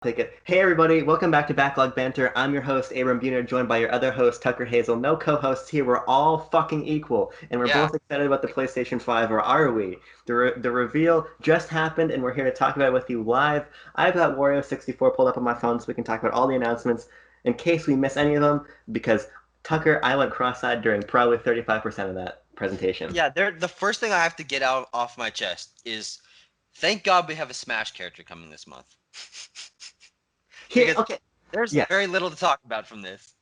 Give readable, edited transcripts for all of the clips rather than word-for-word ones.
Take it. Hey everybody, welcome back to Backlog Banter. I'm your host, Abram Buhner, joined by your other host, Tucker Hazel. No co-hosts here. We're all fucking equal, and we're Yeah. both excited about the PlayStation 5, or are we? The reveal just happened, and we're here to talk about it with you live. I've got Wario64 pulled up on my phone so we can talk about all the announcements in case we miss any of them, because Tucker, I went cross-eyed during probably 35% of that presentation. Yeah, the first thing I have to get out off my chest is thank God we have a Smash character coming this month. Here, Because okay, there's very yes. little to talk about from this.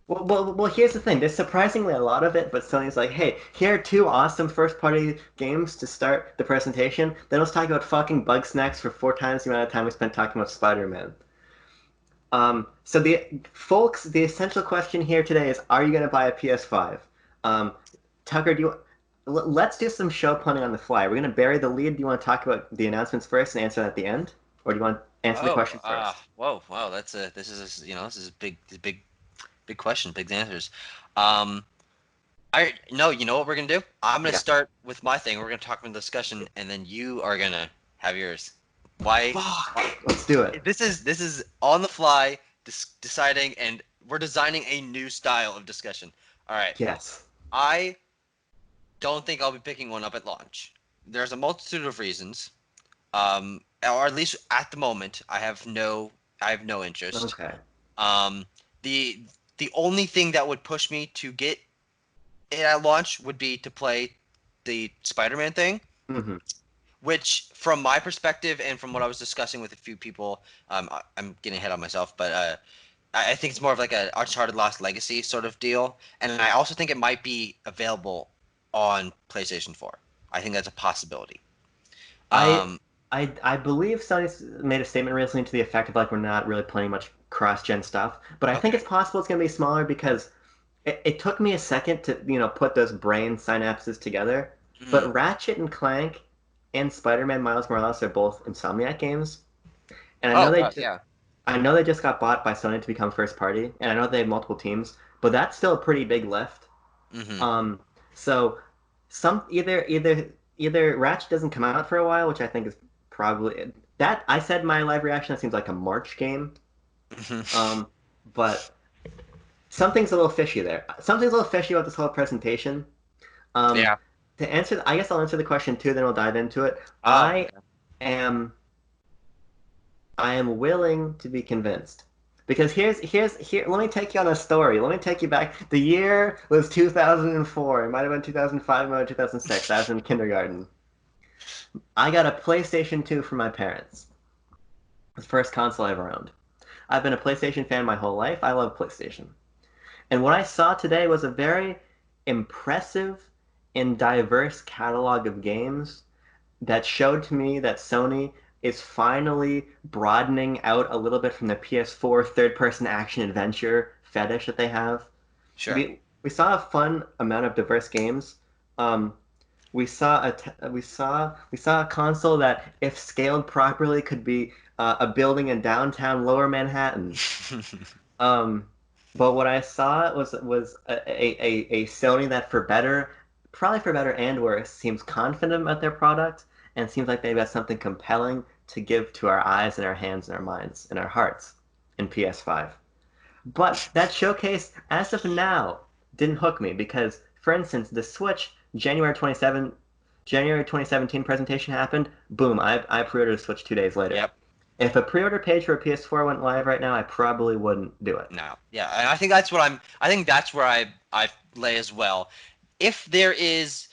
Well, here's the thing. There's surprisingly a lot of it, but Sony's like, hey, here are two awesome first-party games to start the presentation. Then let's talk about fucking Bugsnax for four times the amount of time we spent talking about Spider-Man. So the essential question here today is, are you going to buy a PS5? Um, Tucker, let's do some show punting on the fly. We're going to bury the lead. Do you want to talk about the announcements first and answer that at the end, or do you want to answer the Oh, question first? whoa, wow, this is a big question, big answers. Um, I no, you know what we're gonna do? I'm gonna Yeah. start with my thing. We're gonna talk about the discussion, and then you are gonna have yours. Why? Fuck. why Let's do it. this is on the fly, deciding, and we're designing a new style of discussion. All right. Yes. I don't think I'll be picking one up at launch. There's a multitude of reasons, or at least at the moment, I have no interest. Okay. Um, the the only thing that would push me to get it at launch would be to play the Spider-Man thing, Hmm. which, from my perspective and from what I was discussing with a few people, I'm getting ahead on myself, but I think it's more of like a Uncharted Lost Legacy sort of deal, and I also think it might be available on PlayStation 4. I think that's a possibility. I Um, I believe Sony's made a statement recently to the effect of like we're not really playing much cross-gen stuff, but I think okay. it's possible it's gonna be smaller because it took me a second to put those brain synapses together. Mm. But Ratchet and Clank and Spider-Man Miles Morales are both Insomniac games, and Oh, wow, yeah. I know they just got bought by Sony to become first party, and I know they have multiple teams, but that's still a pretty big lift. Hmm. Um, so some either Ratchet doesn't come out for a while, which I think is probably that. I said my live reaction. That seems like a March game. Hmm. Um, but something's a little fishy there. Something's a little fishy about this whole presentation. Um, Yeah. to answer, I guess I'll answer the question too. Then we'll dive into it. Oh, okay. Am I am willing to be convinced. Because here let me take you on a story. Let me take you back. The year was 2004. It might have been 2005, it might have been 2006. I was in kindergarten. I got a PlayStation 2 from my parents. The first console I ever owned. I've been a PlayStation fan my whole life. I love PlayStation. And what I saw today was a very impressive and diverse catalog of games that showed to me that Sony is finally broadening out a little bit from the PS4 third-person action adventure fetish that they have. Sure. We saw a fun amount of diverse games. Um, we saw a console that, if scaled properly, could be a building in downtown Lower Manhattan. Um, but what I saw was a Sony that, for better, probably for better and worse, seems confident about their product and seems like they've got something compelling to give to our eyes and our hands and our minds and our hearts in PS5. But that showcase, as of now, didn't hook me because, for instance, the Switch January 2017 presentation happened. Boom, I pre-ordered a Switch 2 days later. Yep. If a pre-order page for a PS4 went live right now, I probably wouldn't do it. No. Yeah, and I think that's what I think that's where I lay as well. If there is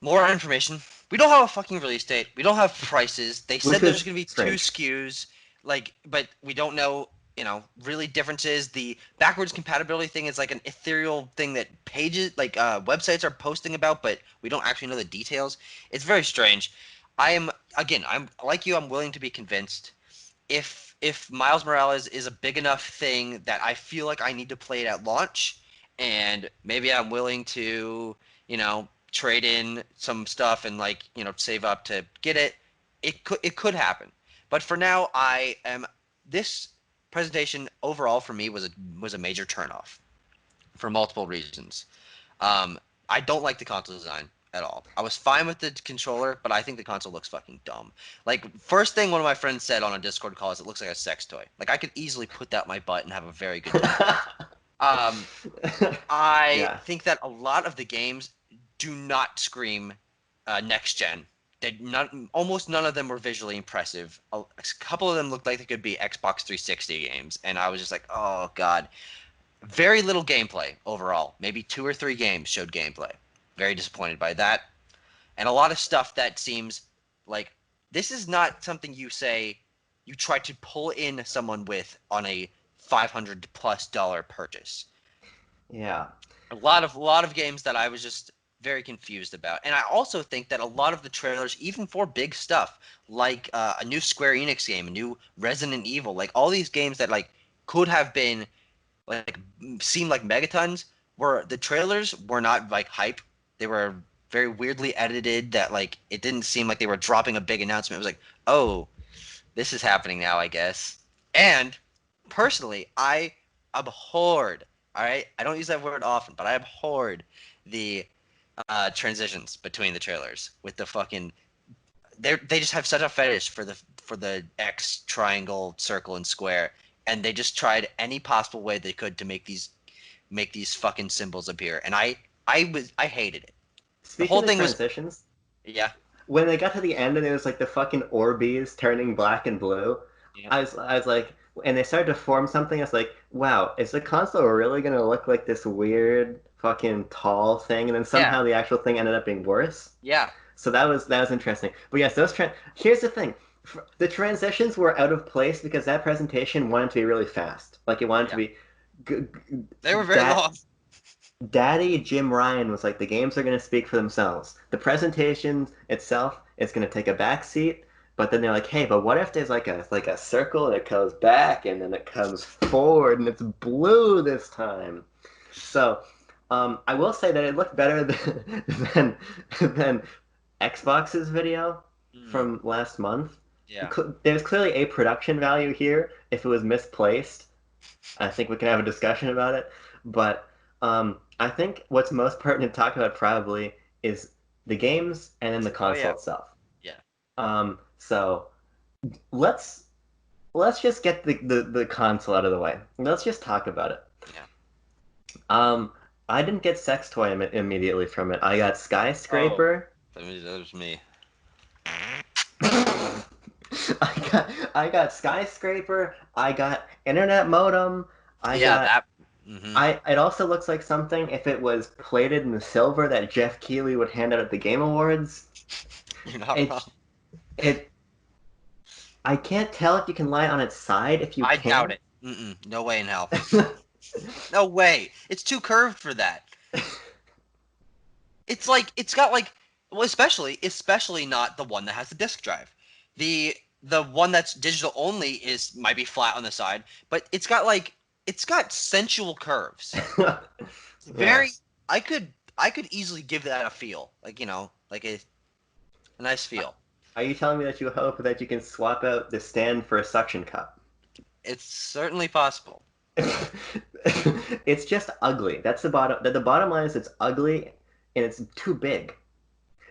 more information. We don't have a fucking release date. We don't have prices. They said Which there's was going to be two strange. SKUs, like, but we don't know, really differences. The backwards compatibility thing is like an ethereal thing that pages, like websites are posting about, but we don't actually know the details. It's very strange. I'm like you. I'm willing to be convinced. If Miles Morales is a big enough thing that I feel like I need to play it at launch, and maybe I'm willing to, trade in some stuff and, like, save up to get it. It could happen. But for now, I am this presentation overall for me was a major turnoff for multiple reasons. Um, I don't like the console design. at all. I was fine with the controller, but I think the console looks fucking dumb. Like first thing one of my friends said on a Discord call is it looks like a sex toy. Like I could easily put that in my butt and have a very good time. Um, I Yeah. think that a lot of the games do not scream next gen. Almost none of them were visually impressive. A couple of them looked like they could be Xbox 360 games, and I was just like, oh god. Very little gameplay overall. Maybe two or three games showed gameplay. Very disappointed by that. And a lot of stuff that seems like this is not something you say you try to pull in someone with on a $500+ purchase. Yeah. A lot of games that I was just very confused about. And I also think that a lot of the trailers, even for big stuff, like a new Square Enix game, a new Resident Evil, like all these games that like could have been like seem like megatons, were the trailers were not like hype. They were very weirdly edited that like it didn't seem like they were dropping a big announcement. It was like, oh, this is happening now, I guess. And personally, I abhorred, all right? I don't use that word often, but I abhorred the transitions between the trailers with the fucking they just have such a fetish for the X, triangle, circle, and square, and they just tried any possible way they could to make these fucking symbols appear, and I hated it. The Speaking whole of thing was transitions, yeah when they got to the end and it was like the fucking Orbeez turning black and blue, yeah I was like, and they started to form something. I was like, wow, is the console really gonna look like this weird fucking tall thing? And then yeah somehow the actual thing ended up being worse. yeah So that was interesting. But yes, here's the thing. The transitions were out of place because that presentation wanted to be really fast. Like it wanted to yeah be g- they were very that long. Daddy Jim Ryan was like, the games are going to speak for themselves. The presentation itself is going to take a back seat, but then they're like, hey, but what if there's like a circle and it goes back and then it comes forward and it's blue this time? So, I will say that it looked better than Xbox's video Mm, from last month. yeah. There's clearly a production value here if it was misplaced. I think we can have a discussion about it. But I think what's most pertinent to talk about probably is the games and then the Oh console yeah. itself. Yeah. So let's let's just get the console out of the way. Let's just talk about it. Yeah. Um, I didn't get Sex Toy immediately from it. I got Oh, Skyscraper. that was me. I got Skyscraper. I got Internet Modem. I Yeah, got that. Mm-hmm. it also looks like something if it was plated in the silver that Jeff Keighley would hand out at the Game Awards. You're not wrong. It it I can't tell if you can lie on its side if you I doubt can. it. Mm-mm. No way in hell. No way. It's too curved for that. It's like it's got like well, especially not the one that has the disk drive. The one that's digital only is might be flat on the side, but it's got sensual curves. It's Yeah. very I could easily give that a feel. Like, like a nice feel. Are you telling me that you hope that you can swap out the stand for a suction cup? It's certainly possible. It's just ugly. That's the bottom. The bottom line is it's ugly and it's too big.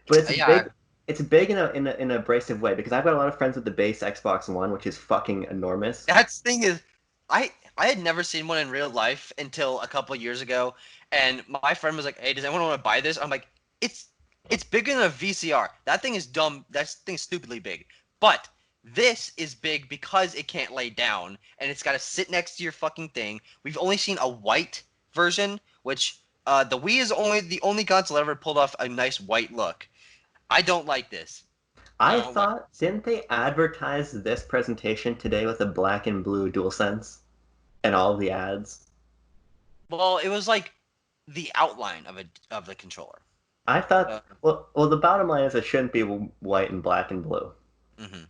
But it's Yeah, big. It's big in an abrasive way because I've got a lot of friends with the base Xbox One, which is fucking enormous. that thing is I had never seen one in real life until a couple of years ago, and my friend was like, "Hey, does anyone want to buy this?" I'm like, "It's it's bigger than a VCR. That thing is dumb. That thing is stupidly big." But this is big because it can't lay down, and it's got to sit next to your fucking thing. We've only seen a white version, which the Wii is only the only console that ever pulled off a nice white look. I don't like this. I I don't like. thought, didn't they advertise this presentation today with a black and blue DualSense and all of the ads? Well, it was like the outline of the controller. I thought, Uh, well, the bottom line is it shouldn't be white and black and blue. hmm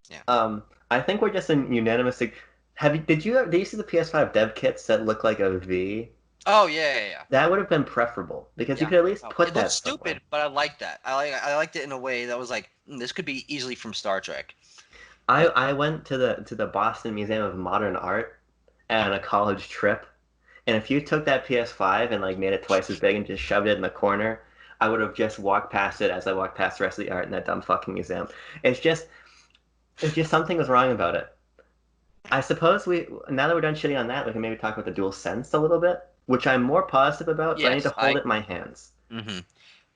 Yeah. I think we're just in unanimous. Did you see the PS5 dev kits that look like a V? Oh yeah, yeah, yeah. That would have been preferable because you Yeah. could at least Oh, put it looks that somewhere. stupid, but I like that. I liked it in a way that was like this could be easily from Star Trek. I Like I went to the Boston Museum of Modern Art on a college trip, and if you took that PS5 and like made it twice as big and just shoved it in the corner, I would have just walked past it as I walked past the rest of the art in that dumb fucking museum. It's just it's just something was wrong about it. I suppose we now that we're done shitting on that, we can maybe talk about the dual sense a little bit, which I'm more positive about, but I need to Yes, hold I. it in my hands. hmm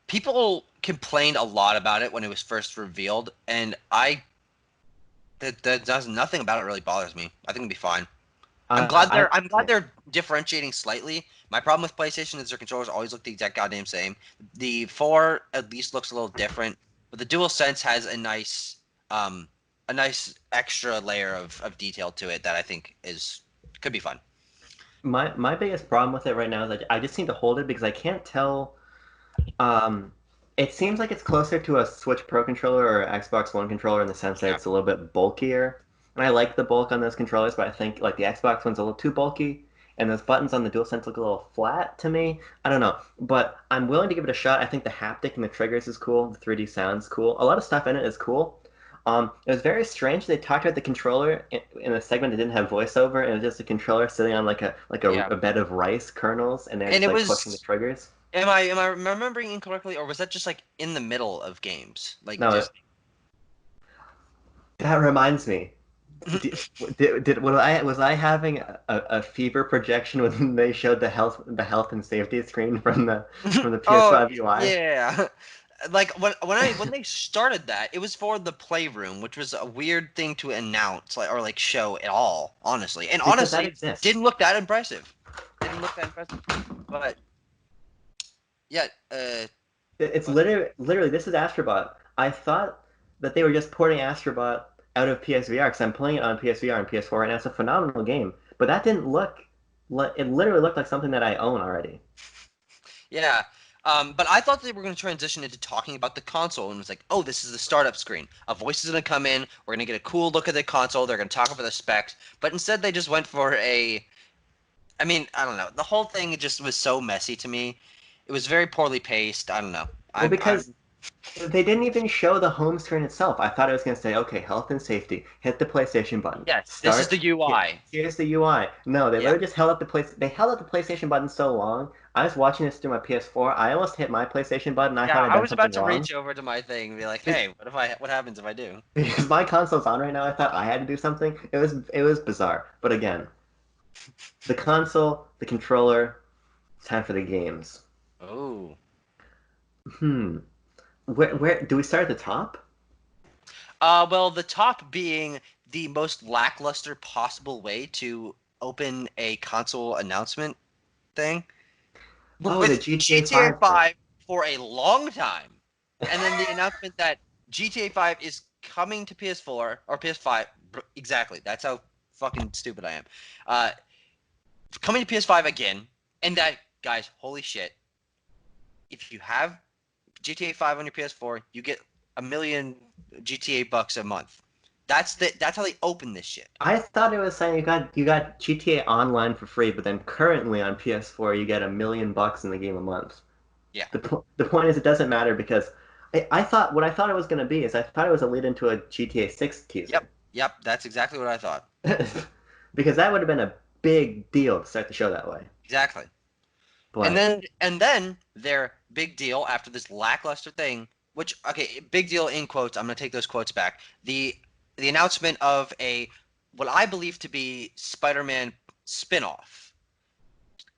People complained a lot about it when it was first revealed, and that does nothing about it really bothers me. I think it'll be fine. I'm glad Yeah. they're differentiating slightly. My problem with PlayStation is their controllers always look the exact goddamn same. The 4 at least looks a little different, but the DualSense has um a nice extra layer of detail to it that I think is could be fun. My biggest problem with it right now is that I just need to hold it because I can't tell. Um, it seems like it's closer to a Switch Pro controller or Xbox One controller in the sense that Yeah. it's a little bit bulkier. And I like the bulk on those controllers, but I think like the Xbox one's a little too bulky, and those buttons on the DualSense look a little flat to me. I don't know, but I'm willing to give it a shot. I think the haptic and the triggers is cool. The 3D sounds cool. A lot of stuff in it is cool. It was very strange. They talked about the controller in a segment that didn't have voiceover, and it was just a controller sitting on Yeah. a bed of rice kernels, and they're And just it like pushing the was triggers. am I remembering incorrectly, or was that just like in the middle of games? Like No, just that reminds me. Was I having a fever projection when they showed the health and safety screen from the Oh PS5 UI? yeah. Like when they started that, it was for the playroom, which was a weird thing to announce like or like show at all, honestly. And Because that honestly, exists. didn't look that impressive. Didn't look that impressive. But yeah, It's but literally this is Astrobot. I thought that they were just porting Astrobot out of PSVR because I'm playing it on PSVR and PS4 right now. It's a phenomenal game, but that didn't look like it. Literally looked like something that I own already. yeah. But I thought they were going to transition into talking about the console, and it was like, oh, this is the startup screen. A voice is going to come in. We're going to get a cool look at the console. They're going to talk about the specs. But instead, they just went for a I mean, I don't know. The whole thing just was so messy to me. It was very poorly paced. I don't know. Well, because I'm they didn't even show the home screen itself. I thought it was going to say, okay, health and safety, hit the PlayStation button. yes, this is Start. the UI. Here's the UI. No, they Yeah. literally just held up the place. They held up the PlayStation button so long. I was watching this through my PS4. I almost hit my PlayStation button. I Yeah, thought I'd I done was about something to wrong. reach over to my thing and be like, Be- "Hey, what happens if I do?" Because my console's on right now, I thought I had to do something. It was bizarre. But again, the console, the controller, it's time for the games. Oh. Hmm. Where do we start at the top? Well, the top being the most lackluster possible way to open a console announcement thing Oh, the with GTA GTA 5 thing. 5 for a long time. And then the announcement that GTA 5 is coming to PS4 or PS5. Exactly. That's how fucking stupid I am. Uh, coming to PS5 again. And that, guys, holy shit. If you have GTA 5 on your PS4, you get a million GTA bucks a month. That's how they open this shit. I thought it was saying you got GTA Online for free, but then currently on PS4 you get $1 million in the game a month. Yeah. The point is it doesn't matter because I thought what I thought it was going to be is I thought it was a lead into a GTA 6 Yep. teaser Yep. That's exactly what I thought. because that would have been a big deal to start the show that way. Exactly. But And then their big deal after this lackluster thing, which okay, big deal in quotes. I'm gonna take those quotes back. The announcement of a what I believe to be Spider-Man spin-off,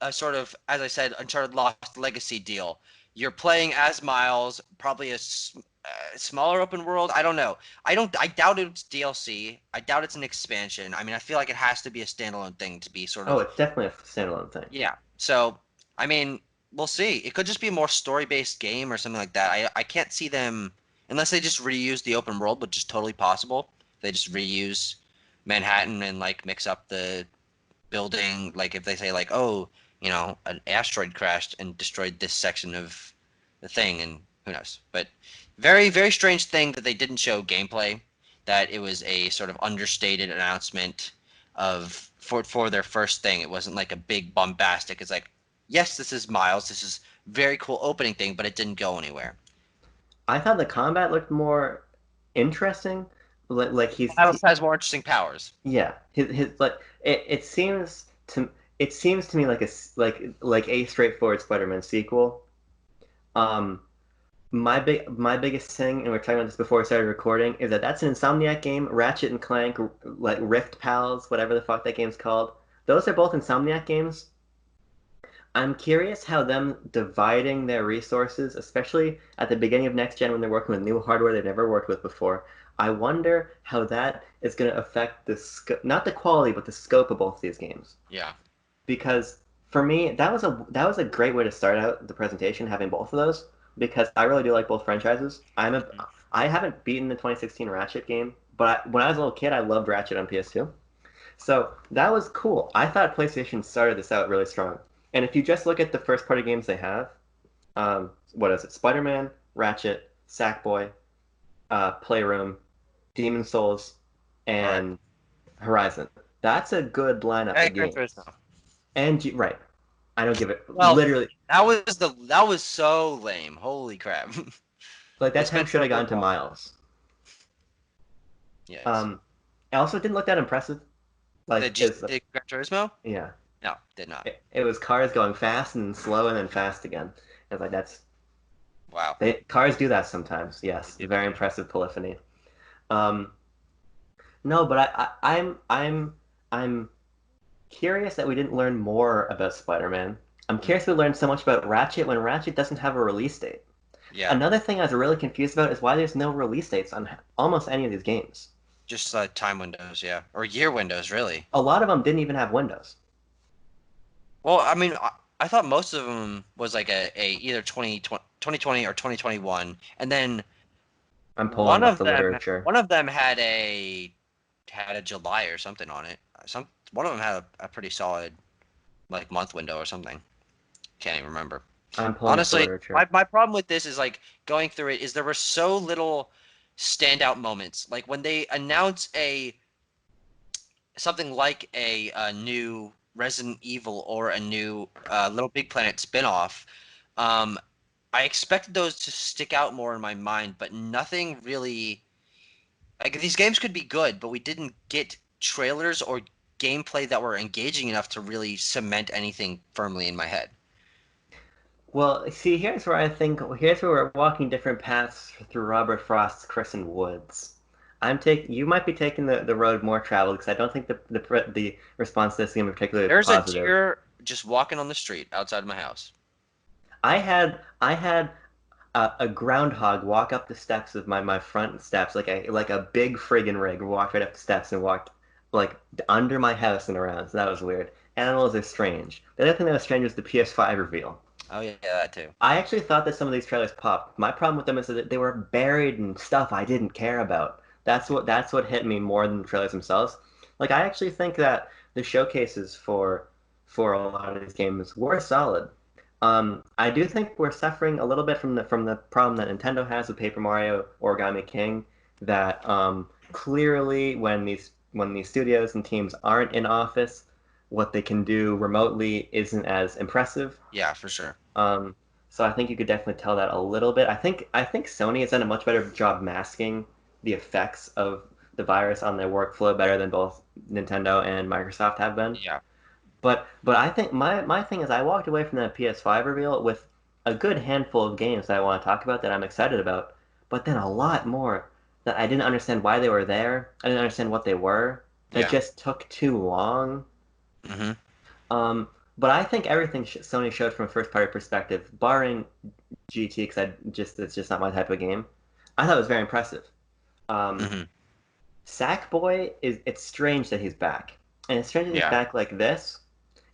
a sort of, as I said, Uncharted Lost Legacy deal. You're playing as Miles, probably a smaller open world. I don't know. I doubt it's DLC. I doubt it's an expansion. I mean, I feel like it has to be a standalone thing to be sort oh, of it's definitely a standalone thing. yeah. So, I mean, we'll see. It could just be a more story-based game or something like that. I can't see them unless they just reuse the open world, which is totally possible. They just reuse Manhattan and like mix up the building. Like if they say like, oh, an asteroid crashed and destroyed this section of the thing, and who knows. But very, very strange thing that they didn't show gameplay. That it was a sort of understated announcement of for their first thing. It wasn't like a big bombastic. It's like, yes, this is Miles. This is very cool opening thing, but it didn't go anywhere. I thought the combat looked more interesting. Like Miles has more interesting powers. yeah, his like it seems to me like a straightforward Spider-Man sequel. Um, my biggest thing, and we are talking about this before we started recording, is that that's an Insomniac game. Ratchet and Clank, like Rift Pals, whatever the fuck that game's called. Those are both Insomniac games. I'm curious how them dividing their resources, especially at the beginning of next gen when they're working with new hardware they've never worked with before. I wonder how that is going to affect the scope, not the quality, but the scope of both of these games. Yeah. Because for me, that was a great way to start out the presentation, having both of those. Because I really do like both franchises. Mhm. I haven't beaten the 2016 Ratchet game, but when I was a little kid, I loved Ratchet on PS2. So that was cool. I thought PlayStation started this out really strong. And if you just look at the first party games they have, what is it? Spider-Man, Ratchet, Sackboy, Playroom, Demon Souls, Right. and Horizon. That's a good lineup Hey, of Gran games. Turismo. And right, I don't give it Well, literally that was so lame. Holy crap. like They that time spent should so have gone little to on it. Miles. Yes. Um, it also didn't look that impressive. Like is Did Gran Turismo? yeah, No, did not. it was cars going fast and slow and then fast again. It's like Wow. cars do that sometimes. They Yes, do. very impressive polyphony. Um, no, but I'm curious that we didn't learn more about Spider-Man. I'm Mm. curious we learned so much about Ratchet when Ratchet doesn't have a release date. Yeah. Another thing I was really confused about is why there's no release dates on almost any of these games. Just time windows, yeah. Or year windows, really. A lot of them didn't even have windows. Well, I mean, I thought most of them was like a either 2020 or 2021, and then I'm pulling one up of the them literature. one of them had a July or something on it. One of them had a pretty solid like month window or something. Can't even remember. I'm pulling up the Honestly, literature. my problem with this is like going through it is there were so little standout moments. Like when they announce a something like a new Resident Evil or a new Little Big Planet spinoff, um, I expected those to stick out more in my mind, but nothing really. Like these games could be good, but we didn't get trailers or gameplay that were engaging enough to really cement anything firmly in my head. Well, see, here's where we're walking different paths through Robert Frost's Christened Woods. You might be taking the road more traveled because I don't think the response to this game is particularly There's a positive. deer just walking on the street outside of my house. I had a groundhog walk up the steps of my front steps like a big friggin' rig walked right up the steps and walked like under my house and around. So that was weird. Animals are strange. The other thing that was strange was the PS5 reveal. Oh yeah, that too. I actually thought that some of these trailers popped. My problem with them is that they were buried in stuff I didn't care about. That's what hit me more than the trailers themselves. Like I actually think that the showcases for a lot of these games were solid. I do think we're suffering a little bit from the problem that Nintendo has with Paper Mario Origami King. That clearly when these studios and teams aren't in office, what they can do remotely isn't as impressive. Yeah, for sure. Um, so I think you could definitely tell that a little bit. I think Sony has done a much better job masking the effects of the virus on their workflow better than both Nintendo and Microsoft have been. Yeah. But I think my thing is I walked away from that PS5 reveal with a good handful of games that I want to talk about that I'm excited about, but then a lot more that I didn't understand why they were there. I didn't understand what they were. That Yeah. just took too long. Hmm. But I think everything Sony showed from a first party perspective, barring GT, because it's just not my type of game. I thought it was very impressive. Um, Hmm. Sackboy it's strange that he's back, and it's strange that he's Yeah. back like this.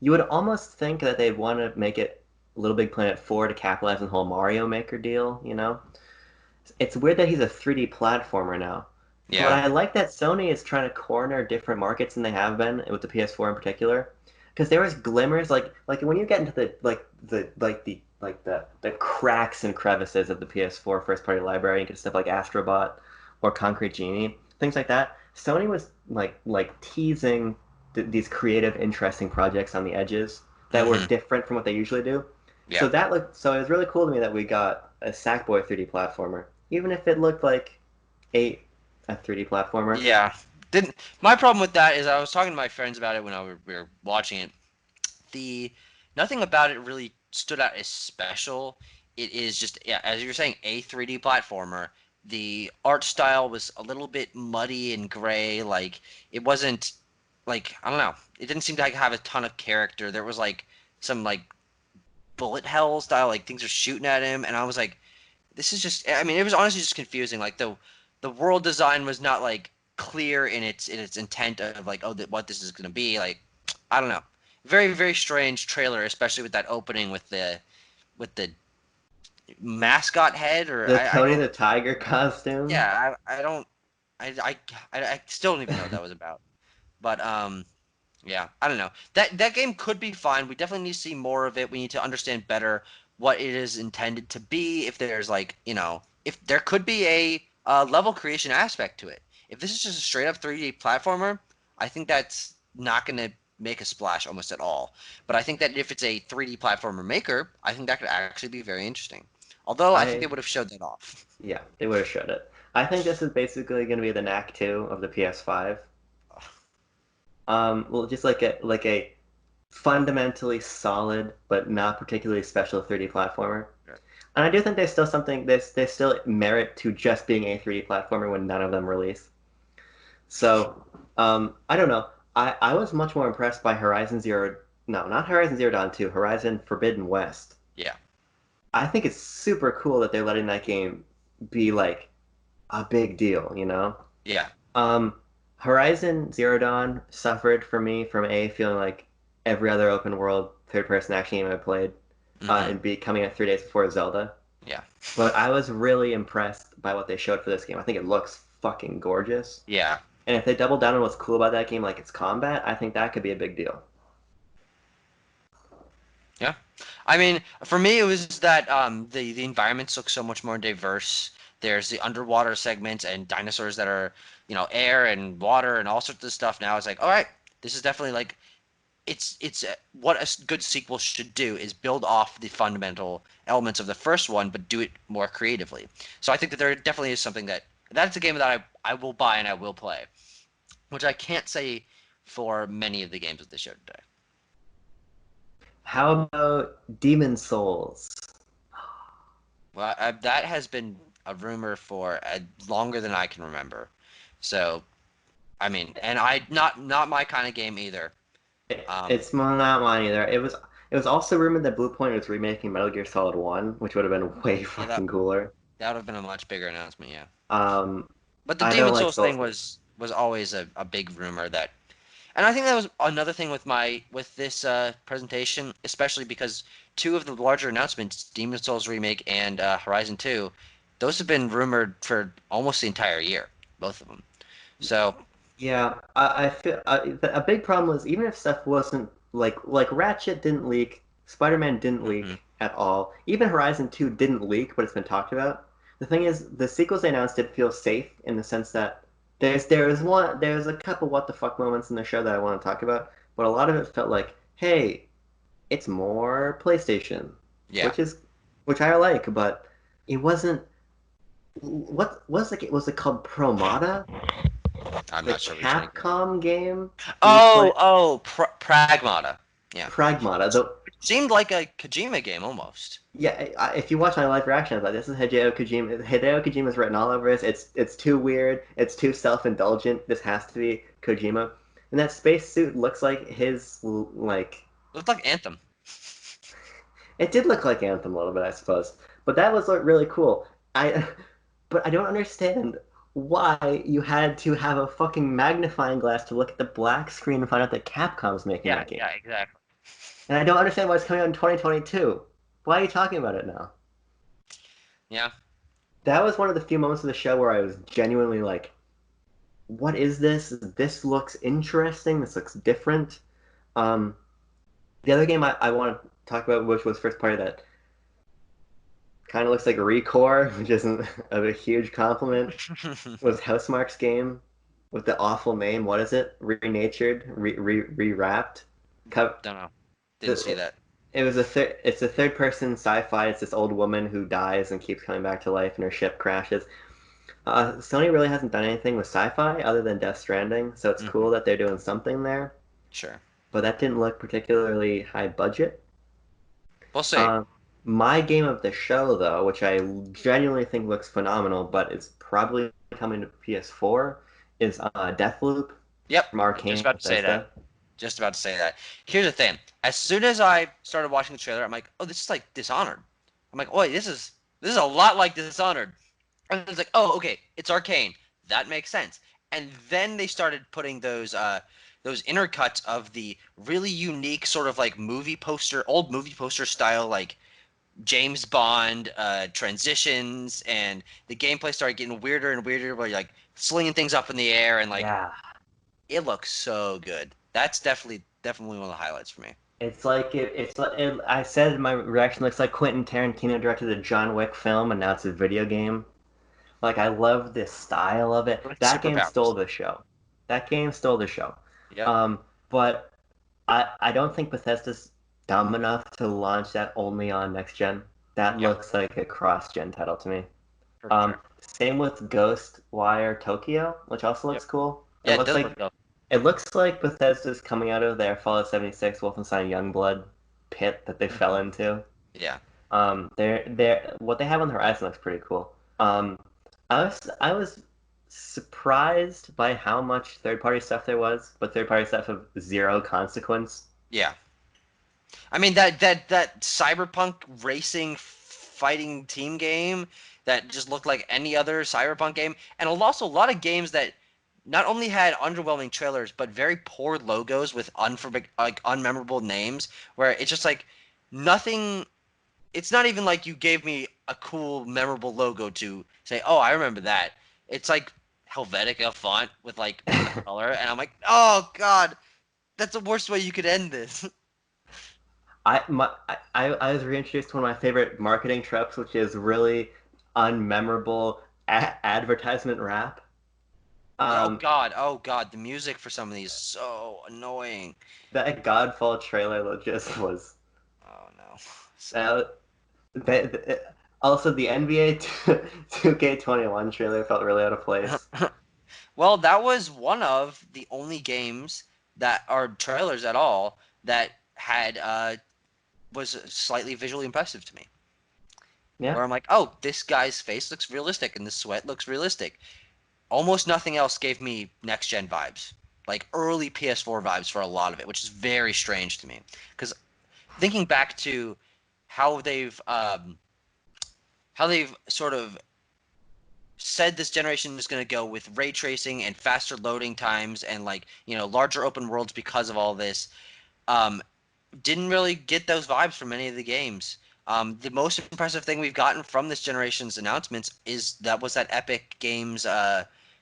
You would almost think that they'd want to make it Little Big Planet 4 to capitalize on the whole Mario Maker deal. It's weird that he's a 3D platformer now. But Yeah. I like that Sony is trying to corner different markets than they have been with the PS4 in particular. Because there was glimmers like when you get into the cracks and crevices of the PS4 first party library, you get stuff like Astrobot or Concrete Genie, things like that. Sony was like teasing these creative, interesting projects on the edges that were Hmm. different from what they usually do. Yeah. So it was really cool to me that we got a Sackboy 3D platformer, even if it looked like a 3D platformer. Yeah. Didn't My problem with that is I was talking to my friends about it when we were watching it. The Nothing about it really stood out as special. it is just, yeah, as you were saying, a 3D platformer. The art style was a little bit muddy and gray. Like it wasn't like, I don't know. It didn't seem to like have a ton of character. There was like some like bullet hell style, like things are shooting at him, and I was like, this is just. I mean, it was honestly just confusing. Like the world design was not like clear in its intent of like, oh, what this is gonna be. Like I don't know. Very very strange trailer, especially with that opening with the mascot head, or The I Tony don't. the Tiger costume. Yeah, I don't. I still don't even know what that was about. But yeah, I don't know. That game could be fine. We definitely need to see more of it. We need to understand better what it is intended to be. If there's like, if there could be a level creation aspect to it. If this is just a straight up 3D platformer, I think that's not going to make a splash almost at all. But I think that if it's a 3D platformer maker, I think that could actually be very interesting. Although I think they I would have showed that off. Yeah, they would have showed it. I think this is basically going to be the Knack 2 of the PS5. Well, just like a fundamentally solid but not particularly special 3D platformer. And I do think there's still something there's still merit to just being a 3D platformer when none of them release. So, I don't know. I was much more impressed by Horizon Zero. No, not Horizon Zero Dawn 2, Horizon Forbidden West. Yeah, I think it's super cool that they're letting that game be like a big deal, you know? yeah. Um, Horizon Zero Dawn suffered for me from A, feeling like every other open world third person action game I played, Hmm. and B, coming out 3 days before Zelda. Yeah, But I was really impressed by what they showed for this game. I think it looks fucking gorgeous. yeah. And if they double down on what's cool about that game, like its combat, I think that could be a big deal. Yeah. I mean, for me, it was that the environments look so much more diverse. There's the underwater segments and dinosaurs that are, air and water and all sorts of stuff. Now it's like, all right, this is definitely like it's what a good sequel should do is build off the fundamental elements of the first one, but do it more creatively. So I think that there definitely is something that's a game that I will buy and I will play, which I can't say for many of the games that they showed today. How about Demon Souls? Well, that has been a rumor for longer than I can remember. So, I mean, and not my kind of game either. Um, It's not mine either. It was also rumored that Blue Point was remaking Metal Gear Solid 1, which would have been way yeah, fucking cooler. that would have been a much bigger announcement, yeah. Um, But the I don't Demon like Souls thing Soul. was always a big rumor that, and I think that was another thing with this presentation, especially because two of the larger announcements, Demon Souls remake and Horizon 2, those have been rumored for almost the entire year, both of them. So, Yeah, I feel a big problem was even if stuff wasn't like Ratchet didn't leak, Spider-Man didn't mhm, leak at all. Even Horizon 2 didn't leak, but it's been talked about. The thing is, the sequels they announced did feel safe in the sense that there's a couple what the fuck moments in the show that I want to talk about, but a lot of it felt like, hey, it's more PlayStation, yeah, which is which I like, but it wasn't. What was it called? Promata, I'm the not sure what you're trying to get. Capcom game where you play Pragmata. Yeah. Pragmata. It seemed like a Kojima game almost. Yeah, if you watch my live reaction, I was like, this is Hideo Kojima. Hideo Kojima's written all over this. It's too weird. It's too self-indulgent. This has to be Kojima. And that spacesuit looks like his like. Looked like Anthem. It did look like Anthem a little bit, I suppose. But that was like, really cool. I, but I don't understand why you had to have a fucking magnifying glass to look at the black screen and find out that Capcom's making Yeah, that game. yeah, exactly. And I don't understand why it's coming out in 2022. Why are you talking about it now? Yeah. That was one of the few moments of the show where I was genuinely like, what is this? This looks interesting. This looks different. Um, the other game I want to talk about, which was first party that kind of looks like Recore, which isn't a huge compliment, was Housemarque's game with the awful name. What is it? Renatured, rewrapped. Don't know. Didn't see The, that. it's a third person sci-fi. It's this old woman who dies and keeps coming back to life, and her ship crashes. Sony really hasn't done anything with sci-fi other than Death Stranding, so it's Hmm. cool that they're doing something there. Sure. But that didn't look particularly high budget. We'll see. Um, My game of the show, though, which I genuinely think looks phenomenal, but it's probably coming to PS4, is Deathloop Yep, from I was just Arcane about to say that. Bethesda. Just about to say that. Here's the thing. As soon as I started watching the trailer, I'm like, oh, this is like Dishonored. I'm like, wait, this is a lot like Dishonored. And it's like, oh, okay, it's Arcane. That makes sense. And then they started putting those intercuts of the really unique sort of like old movie poster style, like James Bond transitions, and the gameplay started getting weirder and weirder, where you're like slinging things up in the air, and like Yeah, it looks so good. That's definitely one of the highlights for me. it's like it's like I said in my reaction looks like Quentin Tarantino directed a John Wick film, and now it's a video game. Like I love this style of it. With That game stole superpowers. the show. That game stole the show. Yep. Um, but I don't think Bethesda's dumb enough to launch that only on next gen. That Yeah, looks like a cross-gen title to me. for sure. Same with Ghostwire Tokyo, which also Yep. looks cool. Yeah, it does look good. It looks like Bethesda's coming out of their Fallout 76 Wolfenstein Youngblood pit that they fell Hmm. into. Yeah. They're what they have on the horizon looks pretty cool. I was surprised by how much third-party stuff there was, but third-party stuff of zero consequence. Yeah. I mean that cyberpunk racing fighting team game that just looked like any other cyberpunk game, and also a lot of games that not only had underwhelming trailers but very poor logos with unmemorable names, where it's just like nothing. It's not even like you gave me a cool memorable logo to say, oh, I remember that. It's like Helvetica font with like one color, and I'm like, oh god, that's the worst way you could end this. I was reintroduced to one of my favorite marketing tropes, which is really unmemorable advertisement rap. Um, Oh god, the music for some of these is so annoying. that Godfall trailer just was. Oh no. So Uh, Also, the NBA 2K21 trailer felt really out of place. well, that was one of the only games that are trailers at all that had was slightly visually impressive to me. Yeah. Where I'm like, oh, this guy's face looks realistic and the sweat looks realistic. Almost nothing else gave me next gen vibes, like early PS4 vibes for a lot of it, which is very strange to me. Because thinking back to how they've sort of said this generation is going to go with ray tracing and faster loading times and like larger open worlds because of all this, um, didn't really get those vibes from any of the games. The most impressive thing we've gotten from this generation's announcements is that Epic Games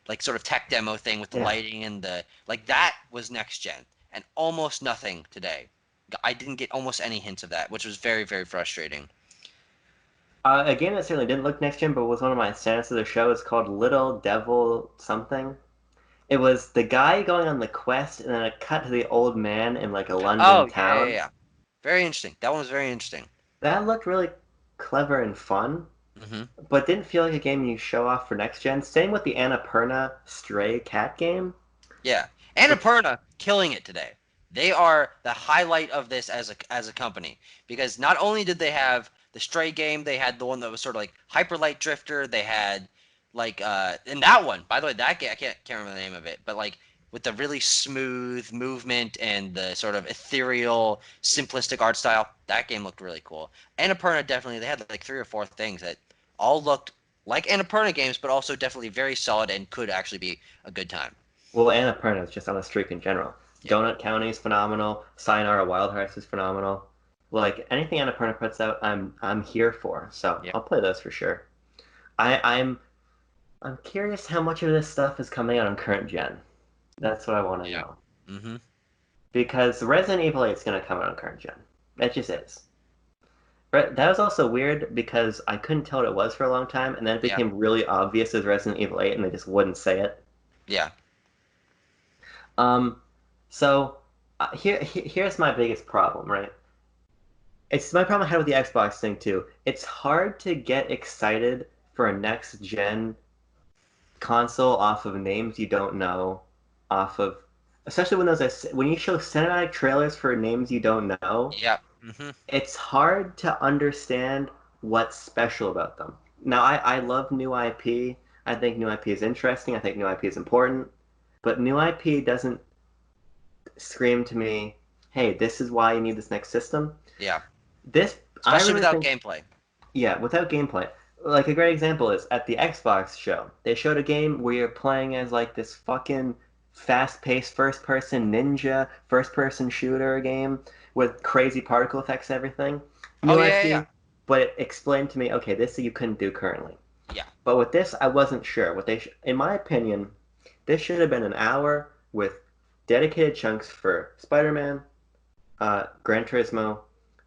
like sort of tech demo thing with the Yeah. lighting and the like that was next gen, and almost nothing today. I didn't get almost any hints of that, which was very, very frustrating. A game that certainly didn't look next gen, but was one of my standouts of the show is called Little Devil something. It was the guy going on the quest, and then a cut to the old man in like a London Oh yeah, yeah, town. yeah. Very interesting. That one was very interesting. That looked really clever and fun, Hmm. but didn't feel like a game you show off for next gen. Same with the Annapurna Stray Cat game. Yeah, Which Annapurna killing it today. They are the highlight of this as a company, because not only did they have the Stray game, they had the one that was sort of like Hyper Light Drifter. They had like and that one, by the way, that game I can't remember the name of it, but like with the really smooth movement and the sort of ethereal, simplistic art style, that game looked really cool. Annapurna definitely they had like three or four things that all looked like Annapurna games, but also definitely very solid and could actually be a good time. Well, Annapurna is just on a streak in general. Yep. Donut County is phenomenal. Sayonara Wild Hearts is phenomenal. Like anything Annapurna puts out, I'm here for. So Yep. I'll play those for sure. I'm curious how much of this stuff is coming out on current gen. That's what I want to Yeah. know. Hmm. Because Resident Evil 8 is going to come out on current gen. It just is. That was also weird because I couldn't tell what it was for a long time, and then it Yeah. became really obvious as Resident Evil 8, and they just wouldn't say it. Yeah. Um, so here's my biggest problem, right? It's my problem I had with the Xbox thing too. It's hard to get excited for a next gen console off of names you don't know, off of especially when you show cinematic trailers for names you don't know. Yeah. Hmm. it's hard to understand what's special about them. Now, I love new IP. I think new IP is interesting. I think new IP is important. But new IP doesn't scream to me, hey, this is why you need this next system. Yeah, This, I especially really without think, gameplay. yeah, without gameplay. Like a great example is at the Xbox show. They showed a game where you're playing as like this fucking fast-paced first-person ninja, first-person shooter game with crazy particle effects and everything. Oh New yeah, yeah, IP, but it explained to me, okay, this you couldn't do currently. yeah, But with this, I wasn't sure. In my opinion, this should have been an hour with dedicated chunks for Spider-Man, Gran Turismo,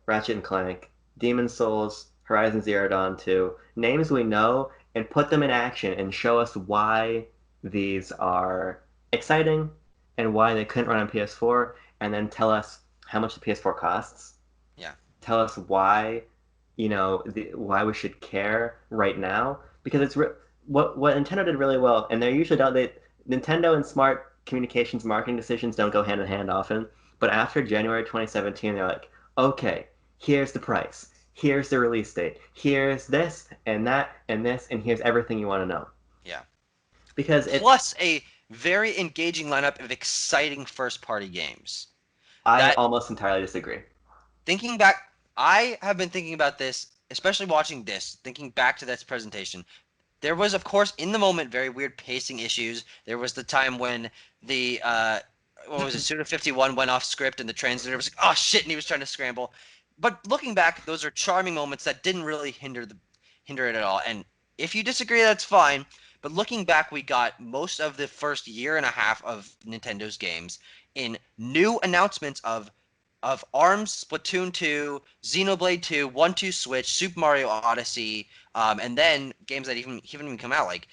Ratchet and Clank, Demon Souls, Horizon Zero Dawn 2, names we know, and put them in action and show us why these are exciting and why they couldn't run on PS4, and then tell us how much the PS4 costs. yeah, Tell us why, why we should care right now, because what Nintendo did really well, and they usually don't. Nintendo and smart communications marketing decisions don't go hand in hand often. But after January 2017, they're like, okay, here's the price, here's the release date, here's this and that and this, and here's everything you want to know. yeah. Because Plus a very engaging lineup of exciting first-party games. I That almost entirely disagree. thinking back, I have been thinking about this, especially watching this, thinking back to this presentation. There was, of course, in the moment, very weird pacing issues. There was the time when the what was it, Suda 51 went off script and the translator was like, "Oh shit," and he was trying to scramble. But looking back, those are charming moments that didn't really hinder it at all. And if you disagree, that's fine. But looking back, we got most of the first year and a half of Nintendo's games in new announcements of ARMS, Splatoon 2, Xenoblade 2, 1-2 Switch, Super Mario Odyssey, and then games that even come out like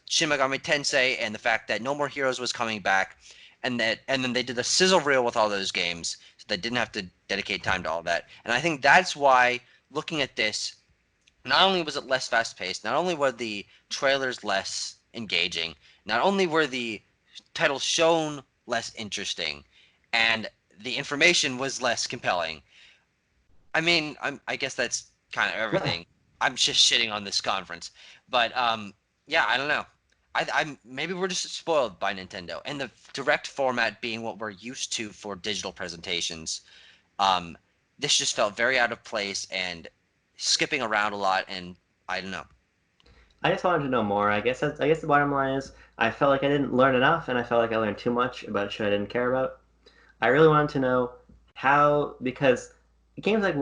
Shin Megami Tensei, and the fact that No More Heroes was coming back, and then they did a sizzle reel with all those games, so they didn't have to dedicate time to all that. And I think that's why looking at this, not only was it less fast paced, not only were the trailers less engaging, not only were the titles shown less interesting, and the information was less compelling. I mean, I guess that's kind of everything. I'm just shitting on this conference, but yeah, I don't know. I'm maybe we're just spoiled by Nintendo and the direct format being what we're used to for digital presentations. Um, this just felt very out of place and skipping around a lot, and I don't know. I just wanted to know more. I guess the bottom line is I felt like I didn't learn enough, and I felt like I learned too much about a show I didn't care about. I really wanted to know how, because games like,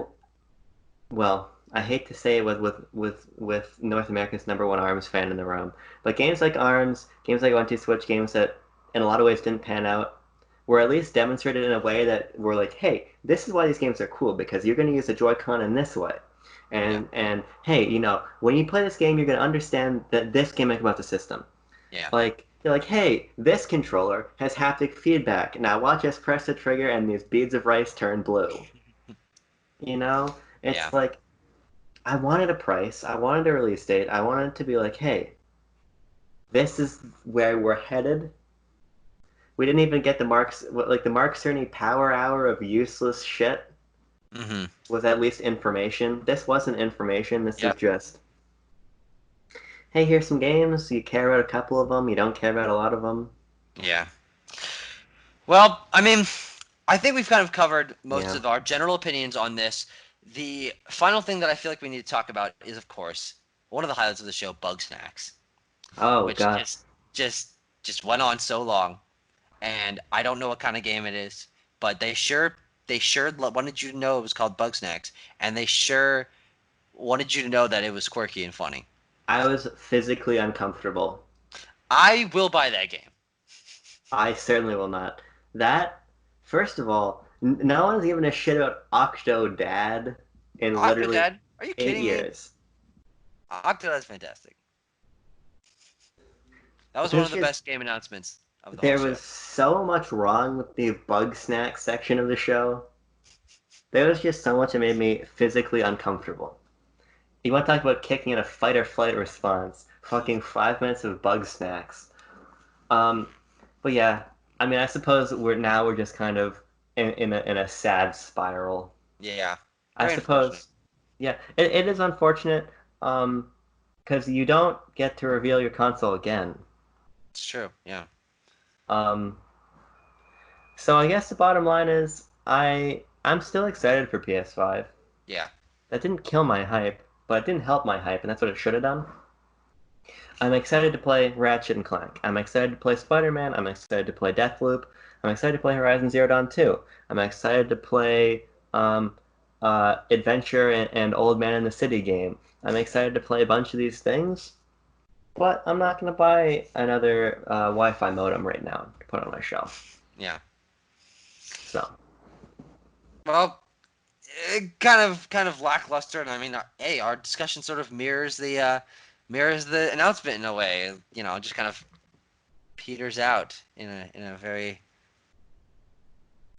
well, I hate to say it with North America's number one ARMS fan in the room, but games like ARMS, games like 1-2 Switch, games that in a lot of ways didn't pan out, were at least demonstrated in a way that were like, hey, this is why these games are cool because you're going to use the Joy-Con in this way. Yeah, And hey, when you play this game, you're going to understand that this gimmick about the system. yeah, Like you're like, hey, this controller has haptic feedback. Now watch us press the trigger and these beads of rice turn blue. You know? yeah. It's like I wanted a price, I wanted a release date, I wanted to be like, hey, this is where we're headed. We didn't even get the Mark Cerny power hour of useless shit Mm-hmm. was at least information. This wasn't information. This is Yep. just, hey, here's some games. You care about a couple of them. You don't care about a lot of them. Yeah. Well, I mean, I think we've kind of covered most Yeah. of our general opinions on this. The final thing that I feel like we need to talk about is, of course, one of the highlights of the show, Bug Snacks, Oh which God. just just went on so long, and I don't know what kind of game it is, but they sure wanted you to know it was called Bug Snacks, and they sure wanted you to know that it was quirky and funny. I was physically uncomfortable. I will buy that game. I certainly will not. That, first of all, no one's given a shit about Octodad in literally Octodad? Are you 8 years. Octodad's fantastic. That was one There's of the just best game announcements of the whole there was show. so much wrong with the bug snack section of the show. There was just so much that made me physically uncomfortable. You want to talk about kicking in a fight or flight response? Fucking 5 minutes of bug snacks. Um, but yeah, I mean, I suppose we're just kind of in a sad spiral. Yeah. I Very unfortunate. suppose, yeah, it is unfortunate, because you don't get to reveal your console again. It's true. Yeah. Um, so I guess the bottom line is I'm still excited for PS5. Yeah. That didn't kill my hype, but it didn't help my hype, and that's what it should have done. I'm excited to play Ratchet and Clank. I'm excited to play Spider-Man. I'm excited to play Deathloop. I'm excited to play Horizon Zero Dawn 2. I'm excited to play um, Adventure and Old Man in the City game. I'm excited to play a bunch of these things, but I'm not going to buy another Wi-Fi modem right now to put on my shelf. Yeah. So, Well, kind of lackluster, and I mean, hey, our discussion sort of mirrors the announcement in a way. Just kind of peters out in a very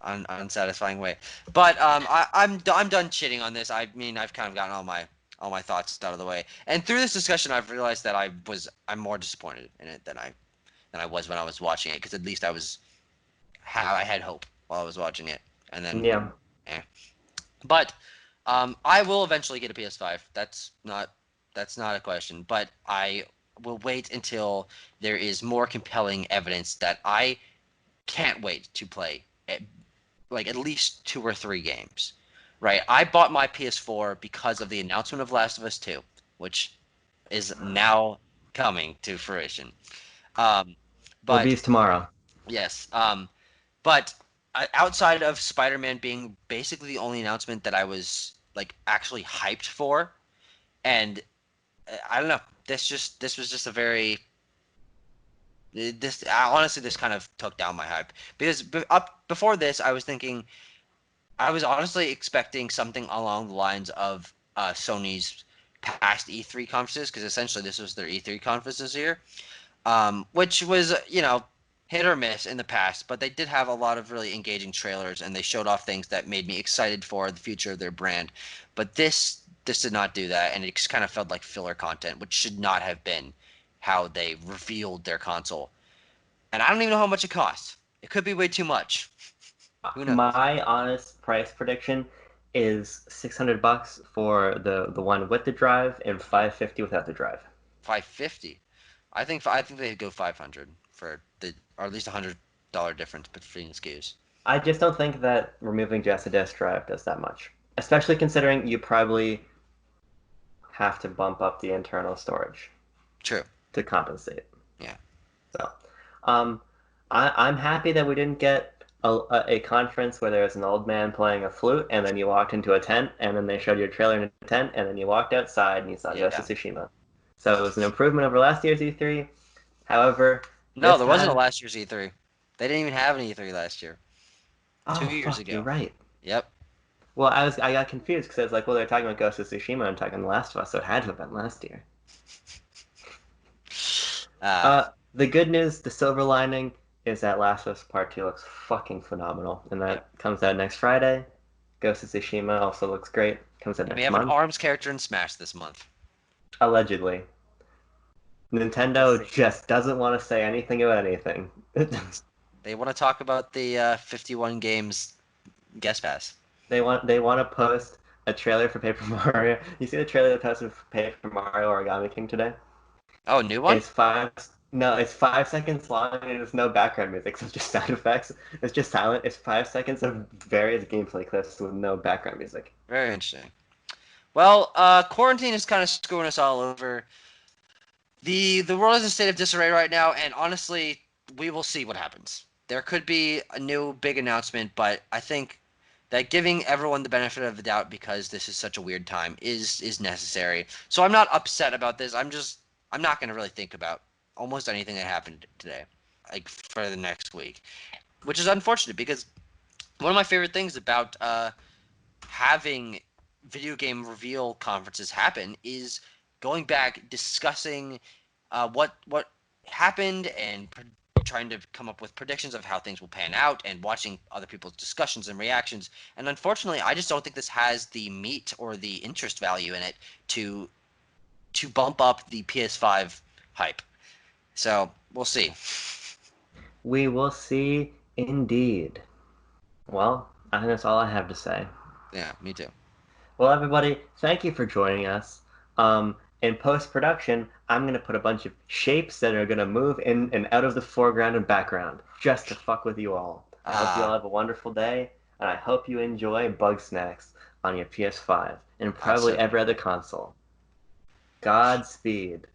unsatisfying way. But I'm done shitting on this. I mean, I've kind of gotten all my thoughts out of the way, and through this discussion, I've realized that I'm more disappointed in it than I was when I was watching it, because at least I had hope while I was watching it, and then yeah. eh. But I will eventually get a PS5. That's not a question. But I will wait until there is more compelling evidence that I can't wait to play like at least 2 or 3 games. Right? I bought my PS4 because of the announcement of Last of Us 2, which is now coming to fruition. Um, but Reviews tomorrow. yes, but outside of Spider-Man being basically the only announcement that I was like actually hyped for, and I don't know, this was just a very this honestly this kind of took down my hype, because up before this I was thinking, I was honestly expecting something along the lines of Sony's past E3 conferences, because essentially this was their E3 conference this year, which was, hit or miss in the past, but they did have a lot of really engaging trailers, and they showed off things that made me excited for the future of their brand. But this did not do that, and it just kind of felt like filler content, which should not have been how they revealed their console. And I don't even know how much it costs. It could be way too much. Who knows? My honest price prediction is $600 for the one with the drive and 550 without the drive. 550. I think they'd go 500 for or at least $100 difference between the SKUs. I just don't think that removing just a disk drive does that much, especially considering you probably have to bump up the internal storage True. to compensate. Yeah. So, um, I'm happy that we didn't get a conference where there was an old man playing a flute, and then you walked into a tent, and then they showed you a trailer in a tent, and then you walked outside and you saw Ghost of Yeah. Tsushima. So it was an improvement over last year's E3. However, No, this there wasn't a had last year's E3. They didn't even have an E3 last year. oh 2 years fuck, you're ago. right. Yep. Well, I got confused because I was like, well, they're talking about Ghost of Tsushima and talking The Last of Us, so it had to have been last year. Uh, The good news, the silver lining, is that Last of Us Part 2 looks fucking phenomenal, and yep. that comes out next Friday. Ghost of Tsushima also looks great, comes out And we next have an month. ARMS character in Smash this month. Allegedly. We'll Nintendo see. just doesn't want to say anything about anything. They want to talk about the 51 games guest pass. They want to post a trailer for Paper Mario. You see the trailer they posted for Paper Mario Origami King today? Oh, new one? It's five. No, it's 5 seconds long and there's no background music, so it's just sound effects. It's just silent. It's 5 seconds of various gameplay clips with no background music. Very interesting. Well, quarantine is kind of screwing us all over. The world is in a state of disarray right now, and honestly, we will see what happens. There could be a new big announcement, but I think that giving everyone the benefit of the doubt, because this is such a weird time, is necessary. So I'm not upset about this. I'm not going to really think about almost anything that happened today, like for the next week, which is unfortunate, because one of my favorite things about having video game reveal conferences happen is going back, discussing what happened, and trying to come up with predictions of how things will pan out, and watching other people's discussions and reactions. And unfortunately, I just don't think this has the meat or the interest value in it to bump up the PS5 hype. So we'll see. We will see indeed. Well, I think that's all I have to say. Yeah, me too. Well, everybody, thank you for joining us. In post-production, I'm gonna put a bunch of shapes that are gonna move in and out of the foreground and background, just to fuck with you all. I hope you all Ah, have a wonderful day, and I hope you enjoy Bug Snacks on your PS5 and probably awesome. every other console. Godspeed.